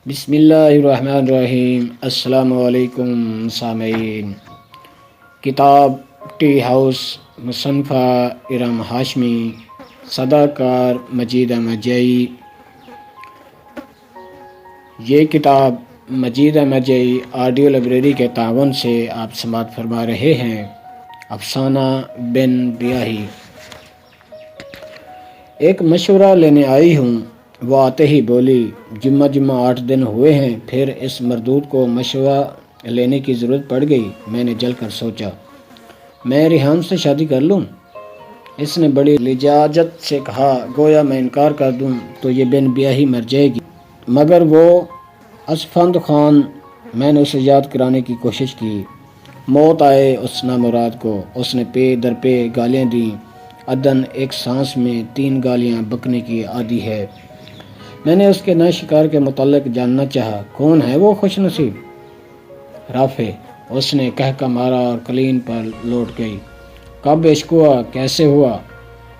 بسم اللہ الرحمن الرحیم۔ السلام علیکم سامعین۔ کتاب ٹی ہاؤس، مصنفہ ارم ہاشمی، صداکار مجید احمد جئی۔ یہ کتاب مجید احمد جئی آڈیو لائبریری کے تعاون سے آپ سماعت فرما رہے ہیں۔ افسانہ بن بیاہی۔ ایک مشورہ لینے آئی ہوں۔ وہ آتے ہی بولی، جمعہ 8 دن ہوئے ہیں، پھر اس مردود کو مشورہ لینے کی ضرورت پڑ گئی۔ میں نے جل کر سوچا، میں ریحان سے شادی کر لوں؟ اس نے بڑی لجاجت سے کہا، گویا میں انکار کر دوں تو یہ بن بیاہی مر جائے گی۔ مگر وہ اسفند خان، میں نے اسے یاد کرانے کی کوشش کی۔ موت آئے اس نامراد کو۔ اس نے پے در پے گالیاں دیں۔ عدن ایک سانس میں 3 گالیاں بکنے کی عادی ہے۔ میں نے اس کے نئے شکار کے متعلق جاننا چاہا۔ کون ہے وہ خوش نصیب؟ رافع، اس نے کہکا مارا اور کلین پر لوٹ گئی۔ کب عشق ہوا؟ کیسے ہوا؟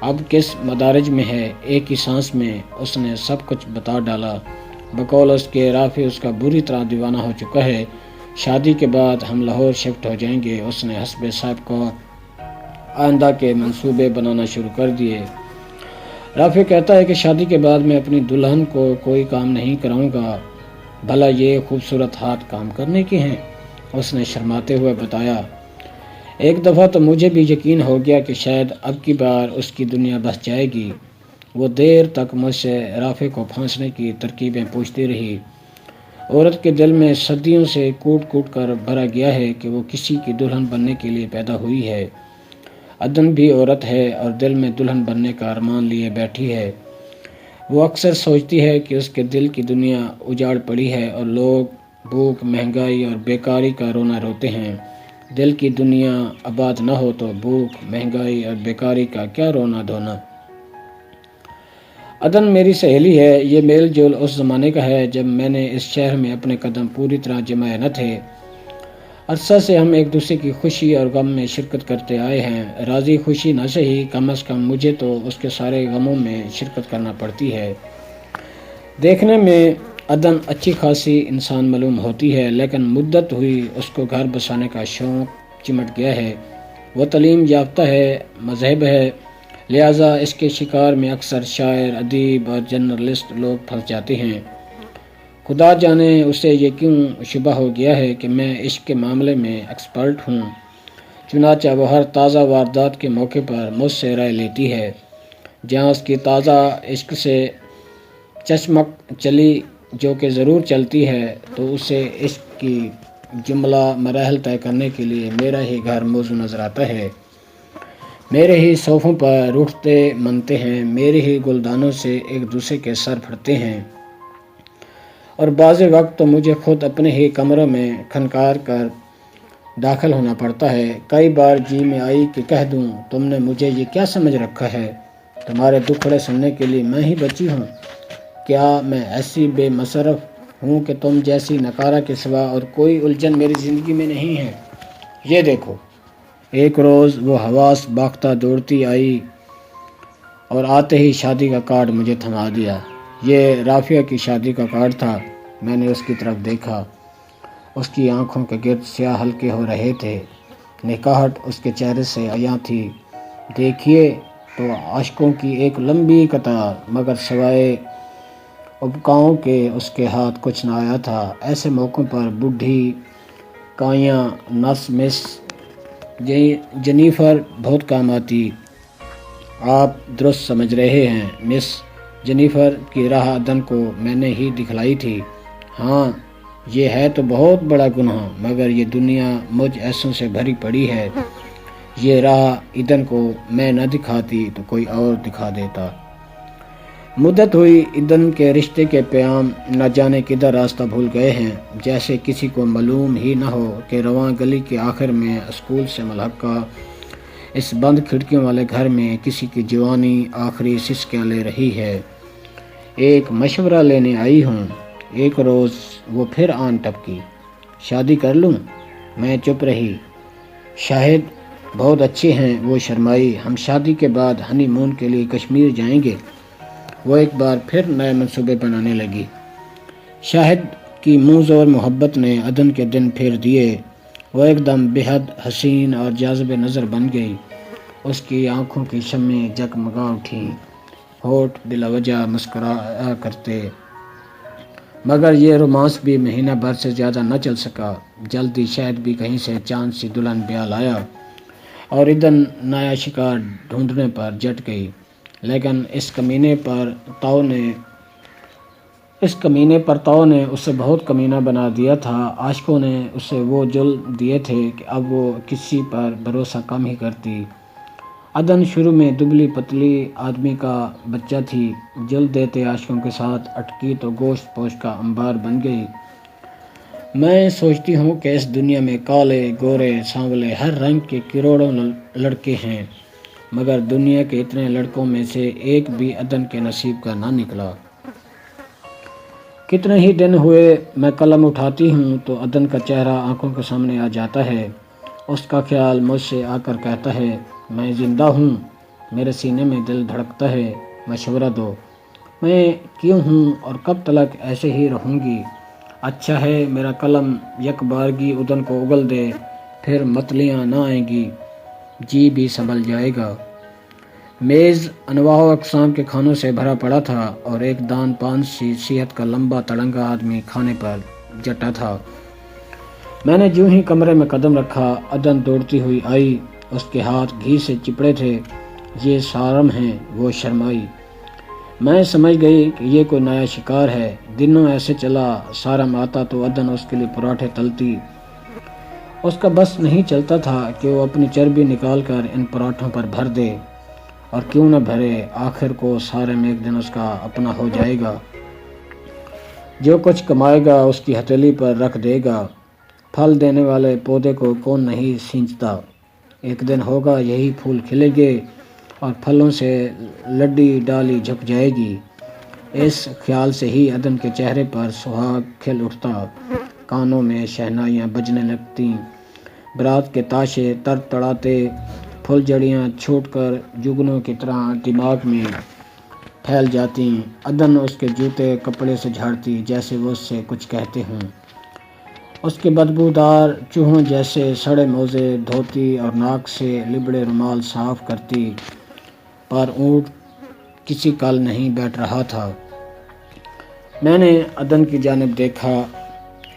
اب کس مدارج میں ہے؟ ایک ہی سانس میں اس نے سب کچھ بتا ڈالا۔ بقول اس کے رافع اس کا بری طرح دیوانہ ہو چکا ہے۔ شادی کے بعد ہم لاہور شفٹ ہو جائیں گے۔ اس نے حسب صاحب کو آئندہ کے منصوبے بنانا شروع کر دیے۔ رافع کہتا ہے کہ شادی کے بعد میں اپنی دلہن کو کوئی کام نہیں کراؤں گا۔ بھلا یہ خوبصورت ہاتھ کام کرنے کے ہیں؟ اس نے شرماتے ہوئے بتایا۔ ایک دفعہ تو مجھے بھی یقین ہو گیا کہ شاید اب کی بار اس کی دنیا بس جائے گی۔ وہ دیر تک مجھ سے رافع کو پھانسنے کی ترکیبیں پوچھتی رہی۔ عورت کے دل میں صدیوں سے کوٹ کوٹ کر بھرا گیا ہے کہ وہ کسی کی دلہن بننے کے لیے پیدا ہوئی ہے۔ عدن بھی عورت ہے اور دل میں دلہن بننے کا ارمان لیے بیٹھی ہے۔ وہ اکثر سوچتی ہے کہ اس کے دل کی دنیا اجاڑ پڑی ہے اور لوگ بھوک، مہنگائی اور بیکاری کا رونا روتے ہیں۔ دل کی دنیا آباد نہ ہو تو بھوک، مہنگائی اور بیکاری کا کیا رونا دھونا۔ عدن میری سہیلی ہے۔ یہ میل جول اس زمانے کا ہے جب میں نے اس شہر میں اپنے قدم پوری طرح جمائے نہ تھے۔ عرصہ سے ہم ایک دوسرے کی خوشی اور غم میں شرکت کرتے آئے ہیں۔ راضی خوشی نہ سہی، کم از کم مجھے تو اس کے سارے غموں میں شرکت کرنا پڑتی ہے۔ دیکھنے میں عدن اچھی خاصی انسان معلوم ہوتی ہے، لیکن مدت ہوئی اس کو گھر بسانے کا شوق چمٹ گیا ہے۔ وہ تعلیم یافتہ ہے، مذہب ہے، لہذا اس کے شکار میں اکثر شاعر، ادیب اور جرنلسٹ لوگ پھنس جاتے ہیں۔ خدا جانے اسے یہ کیوں شبہ ہو گیا ہے کہ میں عشق کے معاملے میں ایکسپرٹ ہوں۔ چنانچہ وہ ہر تازہ واردات کے موقع پر مجھ سے رائے لیتی ہے۔ جہاں اس کی تازہ عشق سے چشمک چلی، جو کہ ضرور چلتی ہے، تو اسے عشق کی جملہ مراحل طے کرنے کے لیے میرا ہی گھر موزوں نظر آتا ہے۔ میرے ہی صوفوں پر روٹھتے منتے ہیں، میرے ہی گلدانوں سے ایک دوسرے کے سر پھڑتے ہیں، اور بعض وقت تو مجھے خود اپنے ہی کمروں میں کھنکار کر داخل ہونا پڑتا ہے۔ کئی بار جی میں آئی کہ کہہ دوں، تم نے مجھے یہ کیا سمجھ رکھا ہے؟ تمہارے دکھڑے سننے کے لیے میں ہی بچی ہوں؟ کیا میں ایسی بے مصرف ہوں کہ تم جیسی نکارہ کے سوا اور کوئی الجھن میری زندگی میں نہیں ہے؟ یہ دیکھو۔ ایک روز وہ حواس باختہ دوڑتی آئی اور آتے ہی شادی کا کارڈ مجھے تھما دیا۔ یہ رافعہ کی شادی کا کارڈ تھا۔ میں نے اس کی طرف دیکھا۔ اس کی آنکھوں کے گرد سیاہ ہلکے ہو رہے تھے، نکاہٹ اس کے چہرے سے عیاں تھی۔ دیکھیے تو عاشقوں کی ایک لمبی قطار، مگر سوائے ابکاؤں کے اس کے ہاتھ کچھ نہ آیا تھا۔ ایسے موقعوں پر بوڑھی کائیاں نرس مس جینیفر بہت کام آتی۔ آپ درست سمجھ رہے ہیں۔ مس جینیفر کی راہ عدن کو میں نے ہی دکھلائی تھی۔ ہاں، یہ ہے تو بہت بڑا گناہ، مگر یہ دنیا مجھ ایسوں سے بھری پڑی ہے۔ یہ راہ عدن کو میں نہ دکھاتی تو کوئی اور دکھا دیتا۔ مدت ہوئی، عدن کے رشتے کے پیام نہ جانے کدھر راستہ بھول گئے ہیں، جیسے کسی کو معلوم ہی نہ ہو کہ رواں گلی کے آخر میں اسکول سے ملحقہ اس بند کھڑکیوں والے گھر میں کسی کی جوانی آخری سسکیاں لے رہی ہے۔ ایک مشورہ لینے آئی ہوں۔ ایک روز وہ پھر آن ٹپکی، شادی کر لوں؟ میں چپ رہی۔ شاہد بہت اچھے ہیں، وہ شرمائی۔ ہم شادی کے بعد ہنی مون کے لیے کشمیر جائیں گے۔ وہ ایک بار پھر نئے منصوبے بنانے لگی۔ شاہد کی منہ زور محبت نے عدن کے دن پھیر دیے۔ وہ ایک دم بے حد حسین اور جاذب نظر بن گئی۔ اس کی آنکھوں کی شمیں جگمگا اٹھیں، ہونٹ بلا وجہ مسکرایا کرتے، مگر یہ رومانس بھی مہینہ بھر سے زیادہ نہ چل سکا۔ جلدی شاید بھی کہیں سے چاند سی دلہن بیال آیا اور عدن نیا شکار ڈھونڈنے پر جٹ گئی، لیکن اس کمینے پر تاؤ نے اسے بہت کمینہ بنا دیا تھا۔ عاشقوں نے اسے وہ جل دیے تھے کہ اب وہ کسی پر بھروسہ کم ہی کرتی۔ عدن شروع میں دبلی پتلی آدمی کا بچہ تھی، جل دیتے عاشقوں کے ساتھ اٹکی تو گوشت پوش کا انبار بن گئی۔ میں سوچتی ہوں کہ اس دنیا میں کالے، گورے، سانولے، ہر رنگ کے کروڑوں لڑکے ہیں، مگر دنیا کے اتنے لڑکوں میں سے ایک بھی عدن کے نصیب کا نہ نکلا۔ کتنے ہی دن ہوئے میں قلم اٹھاتی ہوں تو عدن کا چہرہ آنکھوں کے سامنے آ جاتا ہے۔ اس کا خیال مجھ سے آ کر کہتا ہے، میں زندہ ہوں، میرے سینے میں دل دھڑکتا ہے، مشورہ دو، میں کیوں ہوں اور کب تلک ایسے ہی رہوں گی؟ اچھا ہے میرا قلم یک بارگی عدن کو اگل دے، پھر متلیاں نہ آئیں گی، جی بھی سنبھل جائے گا۔ میز انواع و اقسام کے کھانوں سے بھرا پڑا تھا اور ایک دان پان سی صحت کا لمبا تڑنگا آدمی کھانے پر جٹا تھا۔ میں نے جو ہی کمرے میں قدم رکھا، عدن دوڑتی ہوئی آئی، اس کے ہاتھ گھی سے چپڑے تھے۔ یہ سارم ہیں، وہ شرمائی۔ میں سمجھ گئی کہ یہ کوئی نیا شکار ہے۔ دنوں ایسے چلا، سارم آتا تو عدن اس کے لیے پراٹھے تلتی۔ اس کا بس نہیں چلتا تھا کہ وہ اپنی چربی نکال کر ان پراٹھوں پر بھر دے، اور کیوں نہ بھرے، آخر کو سارم ایک دن اس کا اپنا ہو جائے گا۔ جو کچھ کمائے گا اس کی ہتھیلی پر رکھ دے گا۔ پھل دینے والے پودے کو کون نہیں سینچتا؟ ایک دن ہوگا یہی پھول کھلے گے اور پھلوں سے لڈی ڈالی جھک جائے گی۔ اس خیال سے ہی عدن کے چہرے پر سہاگ کھل اٹھتا، کانوں میں شہنائیاں بجنے لگتیں، برات کے تاشے تر تڑاتے، پھل جڑیاں چھوٹ کر جگنوں کی طرح دماغ میں پھیل جاتی۔ عدن اس کے جوتے کپڑے سے جھاڑتی جیسے وہ اس سے کچھ کہتے ہوں۔ اس کے بدبودار چوہوں جیسے سڑے موزے دھوتی اور ناک سے لبڑے رومال صاف کرتی، پر اونٹ کسی کل نہیں بیٹھ رہا تھا۔ میں نے عدن کی جانب دیکھا۔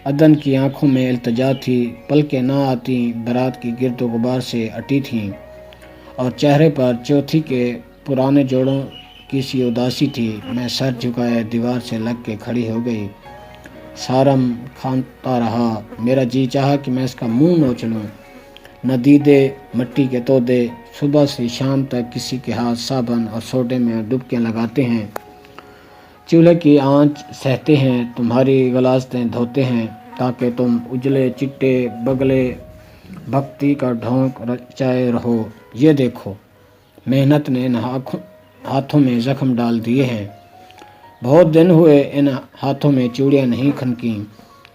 عدن کی آنکھوں میں التجا تھی، پلکیں نہ آتی، برات کی گرد و غبار سے اٹی تھیں، اور چہرے پر چوتھی کے پرانے جوڑوں کی سی اداسی تھی۔ میں سر جھکائے دیوار سے لگ کے کھڑی ہو گئی۔ سارم کھانتا رہا۔ میرا جی چاہا کہ میں اس کا منہ نوچ لوں۔ ندیدے مٹی کے تودے صبح سے شام تک کسی کے ہاتھ صابن اور سوڈے میں ڈبکیاں لگاتے ہیں، چولہے کی آنچ سہتے ہیں، تمہاری غلاظتیں دھوتے ہیں تاکہ تم اجلے چٹے بگلے بھکتی کا ڈھونک رچائے رہو۔ یہ دیکھو، محنت نے ان ہاتھوں میں زخم ڈال دیے ہیں۔ بہت دن ہوئے ان ہاتھوں میں چوڑیاں نہیں کھنکیں،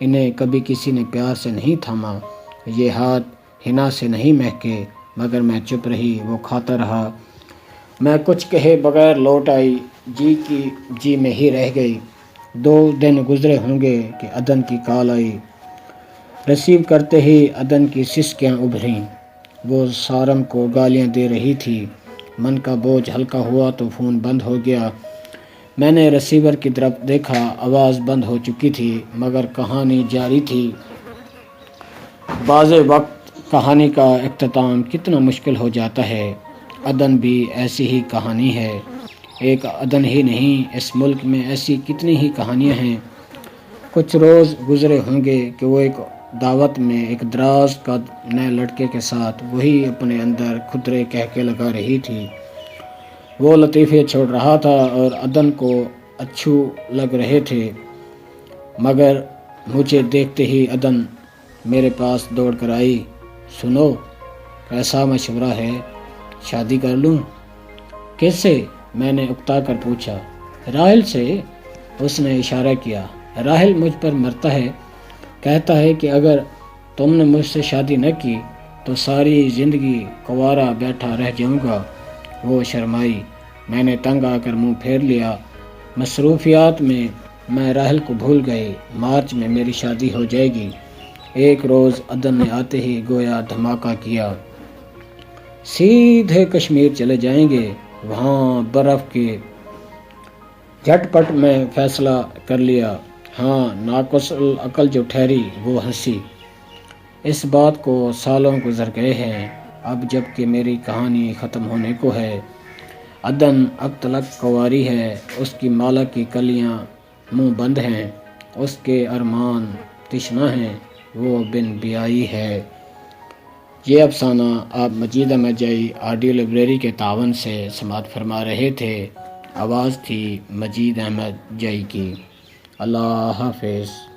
انہیں کبھی کسی نے پیار سے نہیں تھاما، یہ ہاتھ حنا سے نہیں مہکے، مگر میں چپ رہی، وہ کھاتا رہا۔ میں کچھ کہے بغیر لوٹ آئی، جی کی جی میں ہی رہ گئی۔ 2 دن گزرے ہوں گے کہ عدن کی کال آئی۔ ریسیو کرتے ہی عدن کی سسکیاں ابھریں، وہ سارم کو گالیاں دے رہی تھی۔ من کا بوجھ ہلکا ہوا تو فون بند ہو گیا۔ میں نے ریسیور کی طرف دیکھا، آواز بند ہو چکی تھی، مگر کہانی جاری تھی۔ بعض وقت کہانی کا اختتام کتنا مشکل ہو جاتا ہے۔ عدن بھی ایسی ہی کہانی ہے۔ ایک عدن ہی نہیں، اس ملک میں ایسی کتنی ہی کہانیاں ہیں۔ کچھ روز گزرے ہوں گے کہ وہ ایک دعوت میں ایک دراز قد نئے لڑکے کے ساتھ وہی اپنے اندر کھدرے کہکے لگا رہی تھی۔ وہ لطیفے چھوڑ رہا تھا اور عدن کو اچھو لگ رہے تھے، مگر مجھے دیکھتے ہی عدن میرے پاس دوڑ کر آئی۔ سنو، کیسا مشورہ ہے؟ شادی کر لوں؟ کس سے؟ میں نے اکتا کر پوچھا۔ راحل سے، اس نے اشارہ کیا۔ راحل مجھ پر مرتا ہے، کہتا ہے کہ اگر تم نے مجھ سے شادی نہ کی تو ساری زندگی کنوارا بیٹھا رہ جاؤں گا۔ وہ شرمائی۔ میں نے تنگ آ کر منہ پھیر لیا۔ مصروفیات میں میں راحل کو بھول گئی، مارچ میں میری شادی ہو جائے گی۔ ایک روز عدن نے آتے ہی گویا دھماکہ کیا، سیدھے کشمیر چلے جائیں گے، وہاں برف کے۔ جھٹ پٹ میں فیصلہ کر لیا۔ ہاں، ناقص العقل جو ٹھہری وہ ہنسی۔ اس بات کو سالوں گزر گئے ہیں اب جب کہ میری کہانی ختم ہونے کو ہے۔ عدن اب تلک کنواری ہے، اس کی مالا کی کلیاں منہ بند ہیں، اس کے ارمان تشنہ ہیں، وہ بن بیائی ہے۔ یہ افسانہ آپ مجید احمد جئی آڈیو لائبریری کے تعاون سے سماعت فرما رہے تھے۔ آواز تھی مجید احمد جئی کی۔ اللہ حافظ۔